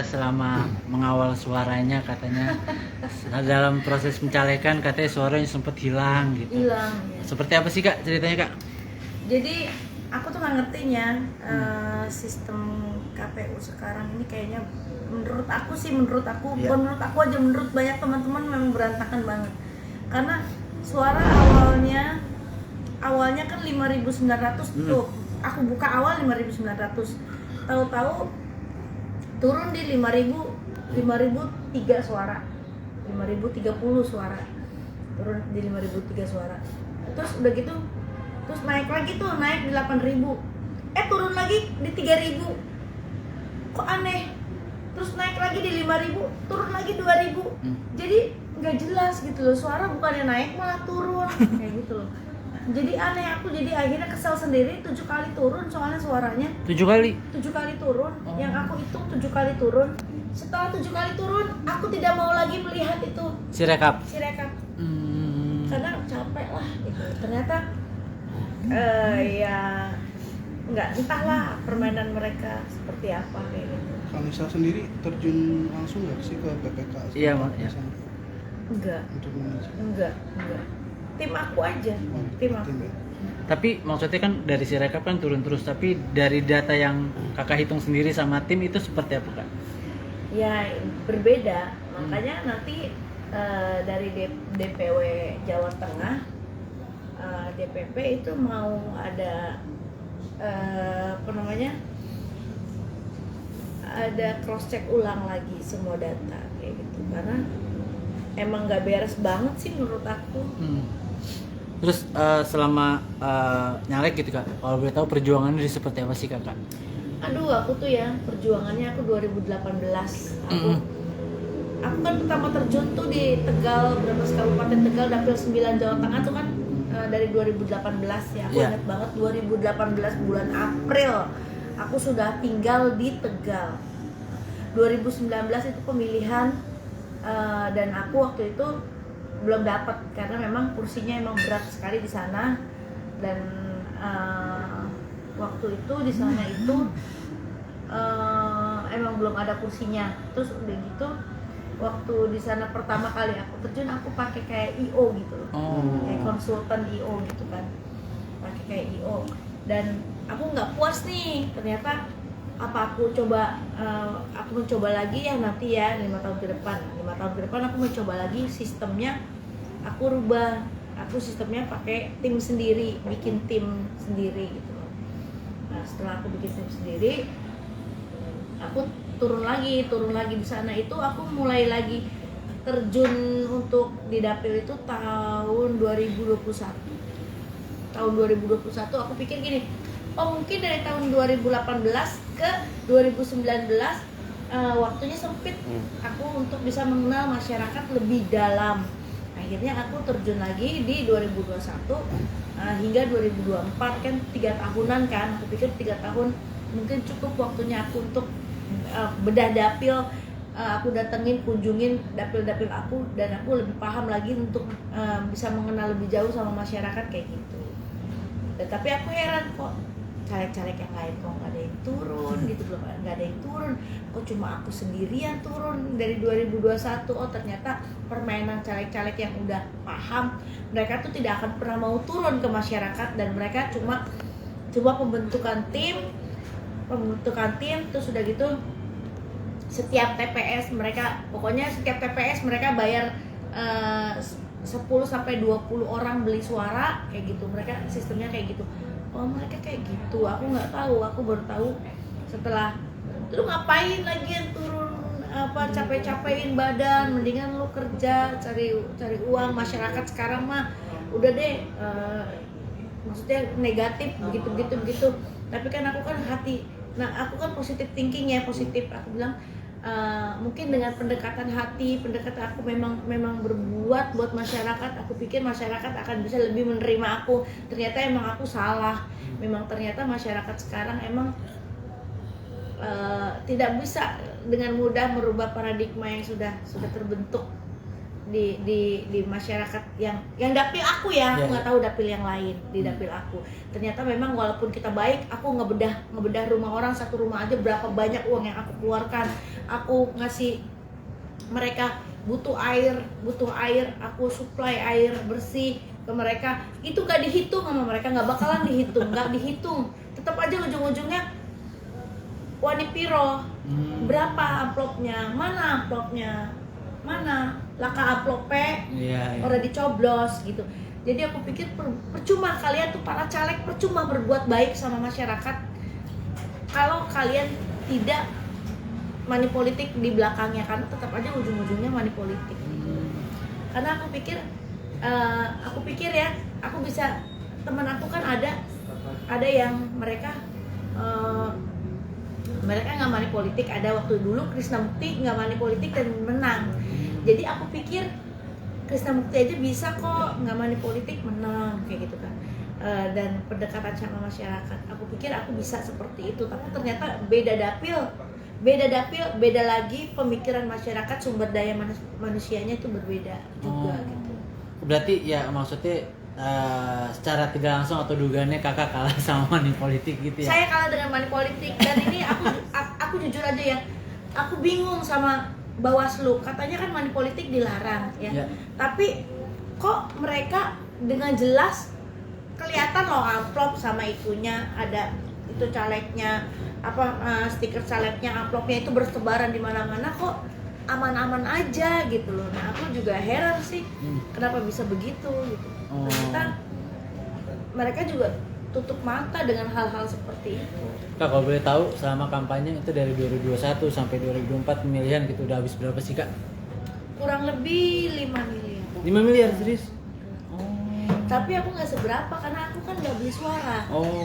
cerita selama mengawal suaranya, katanya dalam proses pencalekan katanya suaranya sempat hilang gitu. Hilang ya. Seperti apa sih Kak ceritanya Kak? Jadi aku tuh nggak ngertinya sistem KPU sekarang ini kayaknya menurut aku Iya. bukan menurut aku aja, menurut banyak teman-teman memang berantakan banget. Karena suara awalnya kan 5.900 tuh. Aku buka awal 5.900. Tahu-tahu turun di 5.003 suara. 5.030 suara. Turun di 5.003 suara. Terus udah gitu terus naik lagi tuh, naik di 8.000, turun lagi di 3.000, kok aneh, terus naik lagi di 5.000, turun lagi 2.000, jadi nggak jelas gitu loh, suara bukannya naik malah turun, kayak gitu loh, jadi aneh. Aku jadi akhirnya kesel sendiri, 7 kali turun soalnya suaranya. 7 kali? 7 kali turun, yang aku hitung 7 kali turun. Setelah 7 kali turun, aku tidak mau lagi melihat itu Si rekap? karena capek lah gitu. Ternyata ya nggak, entahlah permainan mereka seperti apa kayak gitu. Kanisa sendiri terjun langsung nggak sih ke PPK? Iya, Mak. Ya. Enggak, Untuk mengisi. enggak. Tim aku aja, tim aku. Tapi maksudnya kan dari si rekap kan turun terus, tapi dari data yang kakak hitung sendiri sama tim itu seperti apa Kak? Ya berbeda, makanya nanti dari DPW Jawa Tengah, DPP itu mau ada ada cross check ulang lagi semua data kayak gitu, karena emang nggak beres banget sih menurut aku. Terus selama nyalek gitu Kak, kalau boleh tahu perjuangannya seperti apa sih Kakak? Aduh, aku tuh ya perjuangannya aku 2018. Aku kan pertama terjun tuh di Tegal, Brebes Kabupaten Tegal, Dapil 9 Jawa Tengah tuh kan dari 2018 ya. Aku ingat banget 2018 bulan April aku sudah tinggal di Tegal. 2019 itu pemilihan dan aku waktu itu belum dapat karena memang kursinya emang berat sekali di sana, dan waktu itu di sana itu emang belum ada kursinya. Terus udah gitu waktu di sana pertama kali aku terjun, aku pakai kayak IO gitu loh, kayak konsultan IO gitu kan, pakai kayak IO, dan aku nggak puas nih. Ternyata apa aku mencoba lagi ya nanti ya 5 tahun ke depan aku mencoba lagi sistemnya, aku rubah, aku sistemnya pakai tim sendiri, bikin tim sendiri gitu loh. Nah setelah aku bikin tim sendiri, aku turun lagi di sana. Itu aku mulai lagi terjun untuk di dapil itu tahun 2021. Tahun 2021 aku pikir gini, mungkin dari tahun 2018 ke 2019 waktunya sempit aku untuk bisa mengenal masyarakat lebih dalam. Akhirnya aku terjun lagi di 2021 hingga 2024, kan 3 tahunan kan. Aku pikir 3 tahun mungkin cukup waktunya aku untuk bedah dapil, aku datengin, kunjungin dapil-dapil aku, dan aku lebih paham lagi untuk bisa mengenal lebih jauh sama masyarakat kayak gitu. Tapi aku heran kok caleg-caleg yang lain kok nggak ada yang turun gitu loh, nggak ada yang turun, kok cuma aku sendirian turun dari 2021. Ternyata permainan caleg-caleg yang udah paham, mereka tuh tidak akan pernah mau turun ke masyarakat, dan mereka cuma pembentukan tim, terus udah gitu setiap TPS mereka bayar 10 sampai 20 orang beli suara kayak gitu. Mereka sistemnya kayak gitu. Mereka kayak gitu. Aku nggak tahu, aku baru tahu setelah. Terus ngapain lagi yang turun capek-capekin badan, mendingan lu kerja, cari uang. Masyarakat sekarang mah udah deh maksudnya negatif begitu. Tapi kan aku kan aku kan positive thinking ya, positif. Aku bilang mungkin dengan pendekatan aku memang berbuat buat masyarakat. Aku pikir masyarakat akan bisa lebih menerima aku. Ternyata emang aku salah. Memang ternyata masyarakat sekarang emang tidak bisa dengan mudah merubah paradigma yang sudah terbentuk di masyarakat yang dapil aku ya, aku Yeah. nggak tahu dapil yang lain. Di dapil aku ternyata memang walaupun kita baik, aku ngebedah rumah orang, satu rumah aja berapa banyak uang yang aku keluarkan. Aku ngasih mereka butuh air, aku supply air bersih ke mereka. Itu gak dihitung sama mereka, nggak bakalan dihitung, tetap aja ujung-ujungnya wani piro, berapa amplopnya, mana amplopnya, mana laka amplopnya, Iya. udah dicoblos gitu. Jadi aku pikir percuma kalian tuh para caleg, percuma berbuat baik sama masyarakat kalau kalian tidak money politik di belakangnya, karena tetap aja ujung-ujungnya money politik. Karena aku pikir ya, aku bisa, teman aku kan ada yang mereka nggak money politik, ada waktu dulu Krishna Mukti nggak money politik dan menang. Jadi aku pikir Krishna Mukti aja bisa kok nggak money politik menang kayak gitu kan. Dan pendekatan sama masyarakat, aku pikir aku bisa seperti itu, tapi ternyata beda dapil, beda lagi pemikiran masyarakat, sumber daya manusianya itu berbeda juga gitu. Berarti ya maksudnya secara tidak langsung atau dugaannya kakak kalah sama money politik gitu ya? Saya kalah dengan money politik, dan ini aku jujur aja ya, aku bingung sama Bawaslu, katanya kan money politik dilarang ya. Tapi kok mereka dengan jelas kelihatan loh amplop sama itunya, ada itu calegnya, stiker calegnya, amplopnya itu bertebaran di mana-mana, kok aman-aman aja gitu loh. Nah aku juga heran sih kenapa bisa begitu gitu. Ternyata mereka juga tutup mata dengan hal-hal seperti itu. Kak, kalau boleh tahu selama kampanye itu dari 2021 sampai 2024 pemilihan gitu udah habis berapa sih Kak? Kurang lebih 5 miliar. 5 miliar serius? Tapi aku nggak seberapa karena aku kan nggak beli suara. Oh.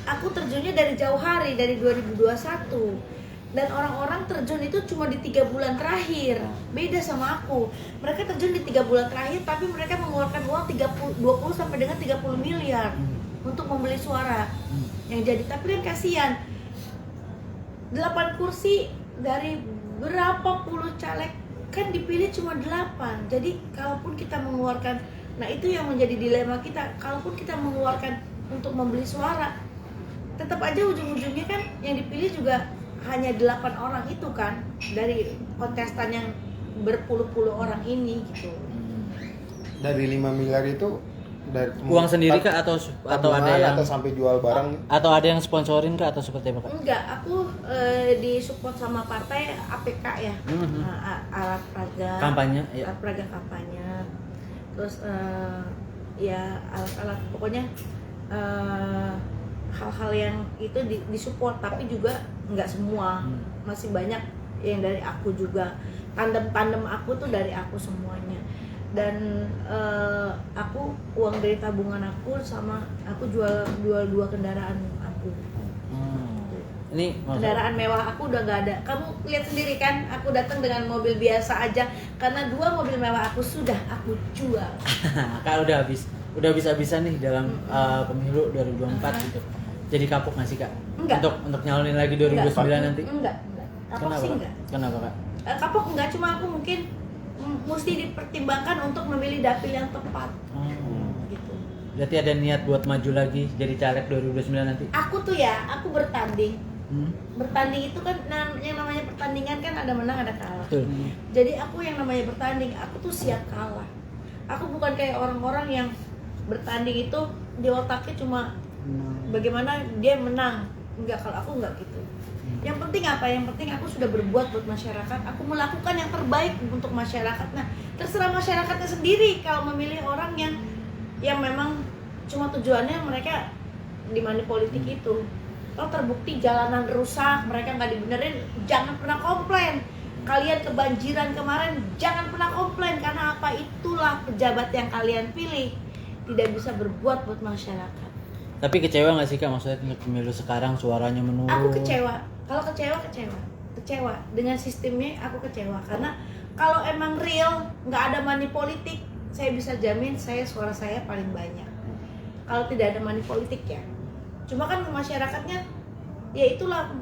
Aku terjunnya dari jauh hari, dari 2021. Dan orang-orang terjun itu cuma di 3 bulan terakhir. Beda sama aku. Mereka terjun di 3 bulan terakhir, tapi mereka mengeluarkan uang 20 sampai dengan 30 miliar untuk membeli suara. Yang jadi, tapi kan kasihan. 8 kursi dari berapa puluh caleg kan dipilih cuma 8. Jadi kalaupun kita mengeluarkan, nah itu yang menjadi dilema kita, kalaupun kita mengeluarkan untuk membeli suara, tetap aja ujung-ujungnya kan yang dipilih juga hanya 8 orang itu kan, dari kontestan yang berpuluh-puluh orang ini gitu. Dari 5 miliar itu dari Uang sendiri Kak atau ada yang atau sampai jual barang? atau ada yang sponsorin Kak atau seperti apa Kak? Enggak, aku disupport sama partai APK ya, alat peraga Kampanye ya. alat peraga kampanye, terus ya alat-alat pokoknya hal-hal yang itu disupport, tapi juga nggak semua, masih banyak yang dari aku juga, tandem aku tuh dari aku semuanya. Dan aku uang dari tabungan aku sama aku jual 2 kendaraan aku. Ini Kendaraan mewah aku udah nggak ada. Kamu lihat sendiri kan, aku datang dengan mobil biasa aja karena 2 mobil mewah aku sudah aku jual. Kak udah habis-habisan nih dalam pemilu 2024 gitu. Jadi kapok nggak sih Kak? Enggak. Untuk nyalonin lagi 2029 nanti? Enggak. Kapok Kenapa sih Kak? enggak. Kenapa Kak? Kapok enggak, cuma aku mungkin mesti dipertimbangkan untuk memilih dapil yang tepat. Gitu. Berarti ada niat buat maju lagi jadi caleg 2029 nanti? Aku tuh ya, aku bertanding. Bertanding itu kan yang namanya pertandingan kan ada menang ada kalah. Betul. Jadi aku yang namanya bertanding, aku tuh siap kalah. Aku bukan kayak orang-orang yang bertanding itu di otaknya cuma bagaimana dia menang. Enggak, kalau aku enggak gitu. Yang penting apa? Yang penting aku sudah berbuat buat masyarakat. Aku melakukan yang terbaik untuk masyarakat. Nah, terserah masyarakatnya sendiri kalau memilih orang yang memang cuma tujuannya mereka di money politik itu. Kalau terbukti jalanan rusak, mereka nggak dibenerin, jangan pernah komplain. Kalian kebanjiran kemarin, jangan pernah komplain, karena apa? Itulah pejabat yang kalian pilih, tidak bisa berbuat buat masyarakat. Tapi kecewa nggak sih Kak, maksudnya untuk pemilu sekarang suaranya menurun? Aku kecewa. Kalau kecewa dengan sistemnya, aku kecewa karena kalau emang real nggak ada money politik, saya bisa jamin suara saya paling banyak. Kalau tidak ada money politik ya. Cuma kan masyarakatnya ya itulah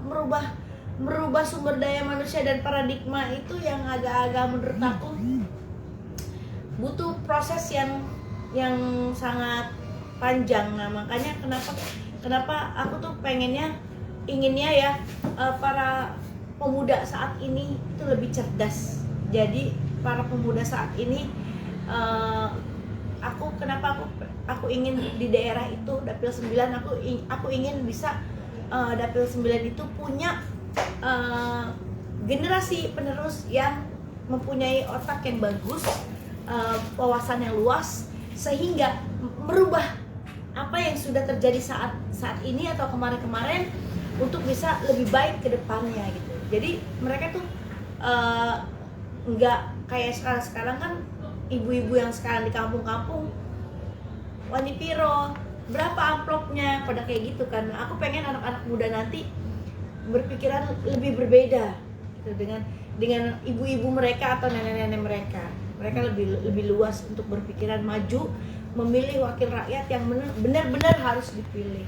merubah sumber daya manusia dan paradigma itu yang agak-agak menurut aku butuh proses yang sangat panjang. Nah makanya kenapa aku tuh inginnya ya para pemuda saat ini itu lebih cerdas. Jadi para pemuda saat ini kenapa aku ingin di daerah itu Dapil 9, aku ingin bisa Dapil 9 itu punya generasi penerus yang mempunyai otak yang bagus, wawasan yang luas, sehingga merubah apa yang sudah terjadi saat ini atau kemarin-kemarin untuk bisa lebih baik ke depannya gitu. Jadi mereka tuh nggak kayak sekarang kan ibu-ibu yang sekarang di kampung-kampung wani piro berapa amplopnya pada kayak gitu kan. Aku pengen anak-anak muda nanti berpikiran lebih berbeda gitu, dengan ibu-ibu mereka atau nenek-nenek mereka. Mereka lebih luas untuk berpikiran maju, memilih wakil rakyat yang benar-benar harus dipilih.